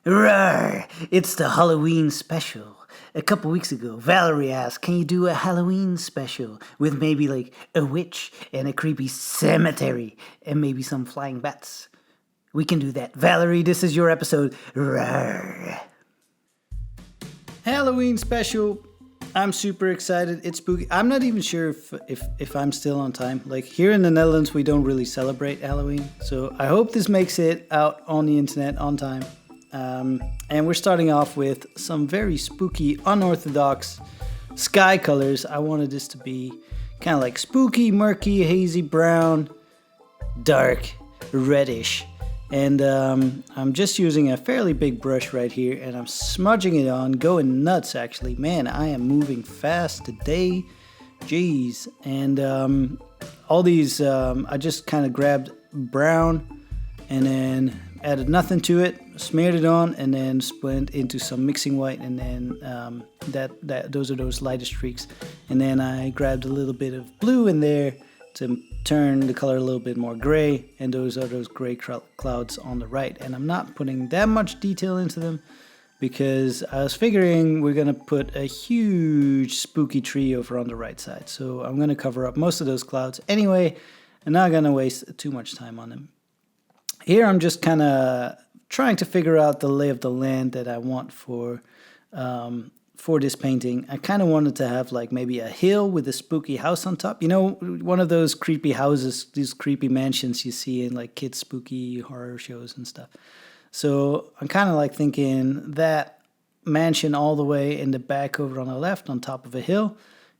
Rawr! It's the Halloween special. A couple weeks ago, Valerie asked, can you do a Halloween special with maybe like a witch and a creepy cemetery and maybe some flying bats? We can do that. Valerie, this is your episode. Rawr! Halloween special. I'm super excited. It's spooky. I'm not even sure if I'm still on time. Like here in the Netherlands, we don't really celebrate Halloween. So I hope this makes it out on the internet on time. And we're starting off with some very spooky, unorthodox sky colors. I wanted this to be kind of like spooky, murky, hazy brown, dark, reddish. And I'm just using a fairly big brush right here, and I'm smudging it on, going nuts actually. Man, I am moving fast today. Jeez. And all these, I just kind of grabbed brown and then added nothing to it, smeared it on, and then went into some mixing white, and then those are those lighter streaks. And then I grabbed a little bit of blue in there to turn the color a little bit more gray, and those are those gray clouds on the right. And I'm not putting that much detail into them because I was figuring we're gonna put a huge spooky tree over on the right side. So I'm gonna cover up most of those clouds anyway. I'm not gonna waste too much time on them. Here I'm just kind of trying to figure out the lay of the land that I want for this painting. I kind of wanted to have like maybe a hill with a spooky house on top. You know, one of those creepy houses, these creepy mansions you see in like kids' spooky horror shows and stuff. So I'm kind of like thinking that mansion all the way in the back over on the left on top of a hill.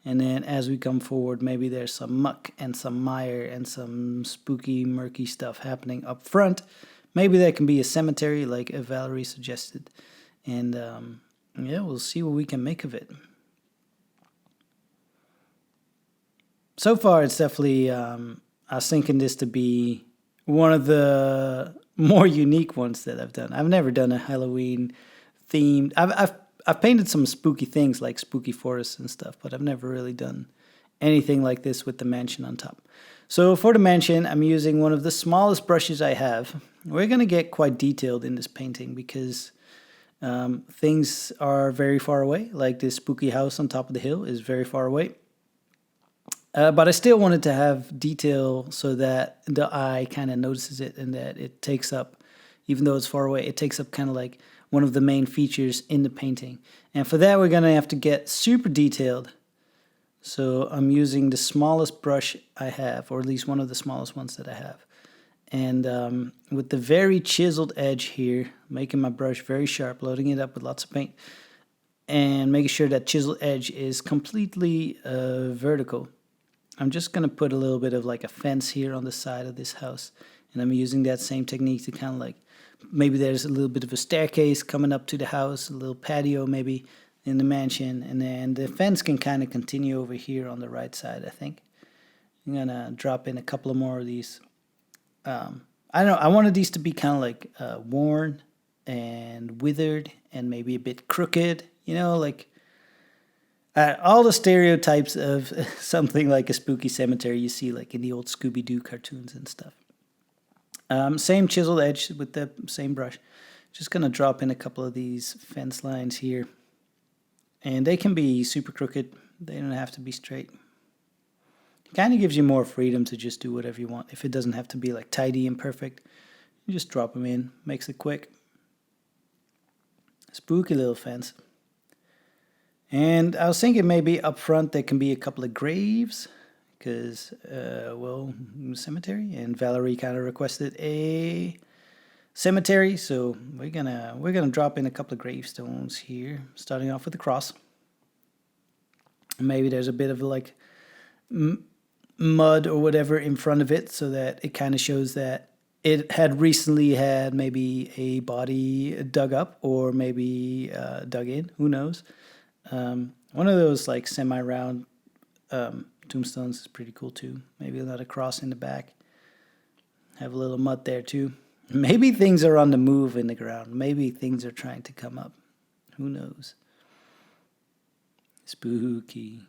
And then as we come forward, maybe there's some muck and some mire and some spooky, murky stuff happening up front. Maybe that can be a cemetery like Valerie suggested. And yeah, we'll see what we can make of it. So far, it's definitely, I was thinking this to be one of the more unique ones that I've done. I've never done a Halloween themed. I've painted some spooky things like spooky forests and stuff, but I've never really done anything like this with the mansion on top. So for the mansion, I'm using one of the smallest brushes I have. We're going to get quite detailed in this painting because things are very far away, like this spooky house on top of the hill is very far away. But I still wanted to have detail so that the eye kind of notices it and that it takes up, even though it's far away, it takes up kind of like one of the main features in the painting. And for that, we're going to have to get super detailed. So I'm using the smallest brush I have, or at least one of the smallest ones that I have. And with the very chiseled edge here, making my brush very sharp, loading it up with lots of paint, and making sure that chiseled edge is completely vertical. I'm just going to put a little bit of like a fence here on the side of this house. And I'm using that same technique to kind of like, maybe there's a little bit of a staircase coming up to the house, a little patio maybe in the mansion. And then the fence can kind of continue over here on the right side, I think. I'm going to drop in a couple of more of these. I don't know, I wanted these to be kind of like worn and withered and maybe a bit crooked, you know, like all the stereotypes of something like a spooky cemetery you see like in the old Scooby-Doo cartoons and stuff. Same chiseled edge with the same brush. Just going to drop in a couple of these fence lines here. And they can be super crooked. They don't have to be straight. It kind of gives you more freedom to just do whatever you want. If it doesn't have to be like tidy and perfect, you just drop them in. Makes it quick. Spooky little fence. And I was thinking maybe up front there can be a couple of graves. Because, cemetery. And Valerie kind of requested a cemetery. So we're gonna drop in a couple of gravestones here. Starting off with the cross. Maybe there's a bit of like mud or whatever in front of it, so that it kind of shows that it had recently had maybe a body dug up or maybe dug in. Who knows? One of those like semi-round tombstones is pretty cool too. Maybe another cross in the back. Have a little mud there too. Maybe things are on the move in the ground. Maybe things are trying to come up. Who knows? Spooky.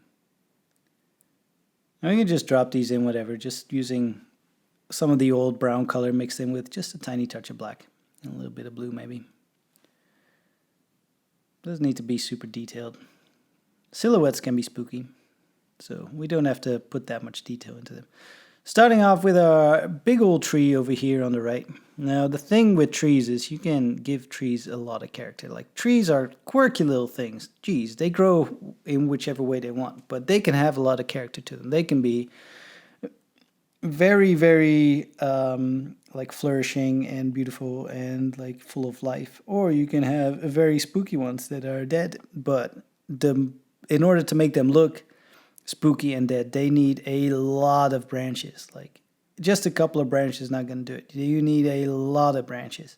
Now you can just drop these in whatever, just using some of the old brown color mixed in with just a tiny touch of black and a little bit of blue maybe. Doesn't need to be super detailed. Silhouettes can be spooky, so we don't have to put that much detail into them. Starting off with our big old tree over here on the right. Now, the thing with trees is you can give trees a lot of character. Like, trees are quirky little things. Geez, they grow in whichever way they want, but they can have a lot of character to them. They can be very, very like flourishing and beautiful and like full of life. Or you can have very spooky ones that are dead, but in order to make them look spooky and dead, they need a lot of branches. Like, just a couple of branches is not going to do it. You need a lot of branches,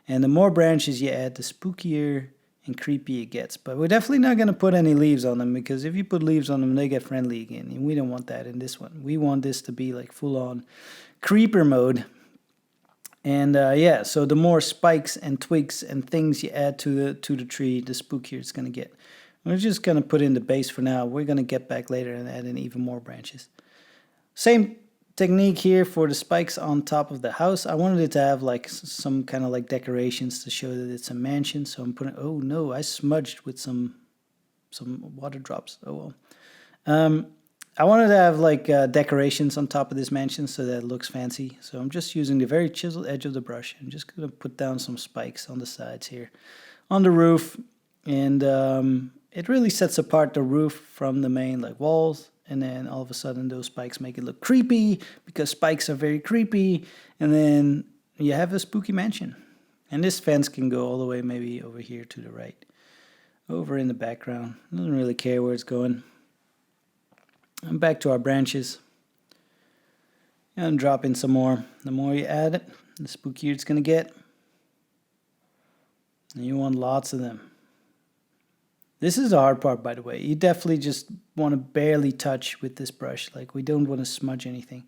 and the more branches you add, the spookier and creepy it gets. But we're definitely not going to put any leaves on them, because if you put leaves on them, they get friendly again, and we don't want that in this one. We want this to be like full on creeper mode. And yeah, so the more spikes and twigs and things you add to the tree, the spookier it's going to get. We're just going to put in the base for now. We're going to get back later and add in even more branches. Same technique here for the spikes on top of the house. I wanted it to have like some kind of like decorations to show that it's a mansion. So I'm putting, oh no, I smudged with some water drops. Oh well. I wanted to have like decorations on top of this mansion so that it looks fancy. So I'm just using the very chiseled edge of the brush. I'm just going to put down some spikes on the sides here, on the roof. And it really sets apart the roof from the main like walls, and then all of a sudden those spikes make it look creepy, because spikes are very creepy, and then you have a spooky mansion. And this fence can go all the way maybe over here to the right, over in the background. Doesn't really care where it's going. And back to our branches, and drop in some more. The more you add it, the spookier it's going to get, and you want lots of them. This is the hard part, by the way. You definitely just want to barely touch with this brush. Like, we don't want to smudge anything.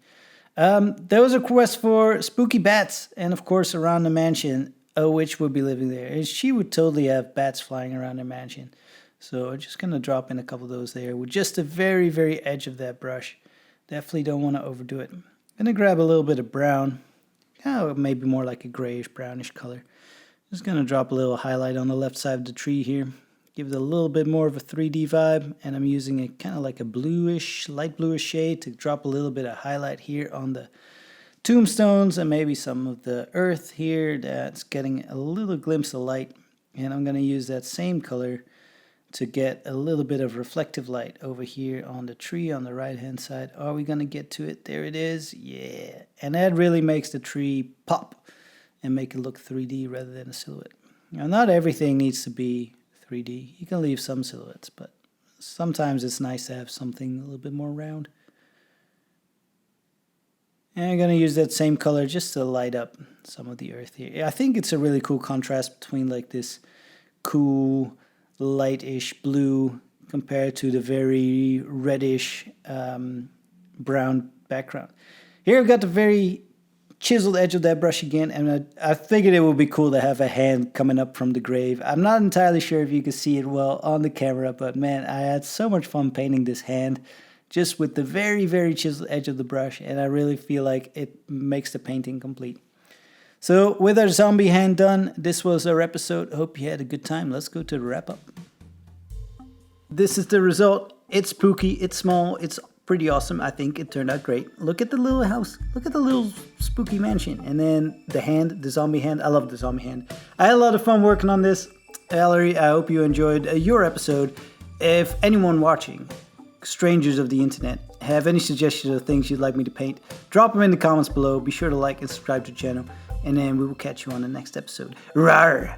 There was a request for spooky bats, and of course around the mansion, a witch would be living there. And she would totally have bats flying around her mansion. So I'm just going to drop in a couple of those there with just the very, very edge of that brush. Definitely don't want to overdo it. I'm going to grab a little bit of brown. Maybe more like a grayish, brownish color. Just going to drop a little highlight on the left side of the tree here. Give it a little bit more of a 3D vibe, and I'm using a kind of like a bluish, light bluish shade to drop a little bit of highlight here on the tombstones and maybe some of the earth here that's getting a little glimpse of light. And I'm going to use that same color to get a little bit of reflective light over here on the tree on the right hand side. Are we going to get to it? There it is. Yeah. And that really makes the tree pop and make it look 3D rather than a silhouette. Now, not everything needs to be 3D. You can leave some silhouettes, but sometimes it's nice to have something a little bit more round. And I'm going to use that same color just to light up some of the earth here. I think it's a really cool contrast between like this cool lightish blue compared to the very reddish brown background. Here I've got the very chiseled edge of that brush again, and I figured it would be cool to have a hand coming up from the grave. I'm not entirely sure if you can see it well on the camera, but man, I had so much fun painting this hand just with the very, very chiseled edge of the brush, and I really feel like it makes the painting complete. So with our zombie hand done, this was our episode. Hope you had a good time. Let's go to the wrap up. This is the result. It's spooky, it's small, it's pretty awesome. I think it turned out great. Look at the little house. Look at the little spooky mansion. And then the hand, the zombie hand. I love the zombie hand. I had a lot of fun working on this. Valerie, I hope you enjoyed your episode. If anyone watching, strangers of the internet, have any suggestions of things you'd like me to paint, drop them in the comments below. Be sure to like and subscribe to the channel. And then we will catch you on the next episode. Rawr!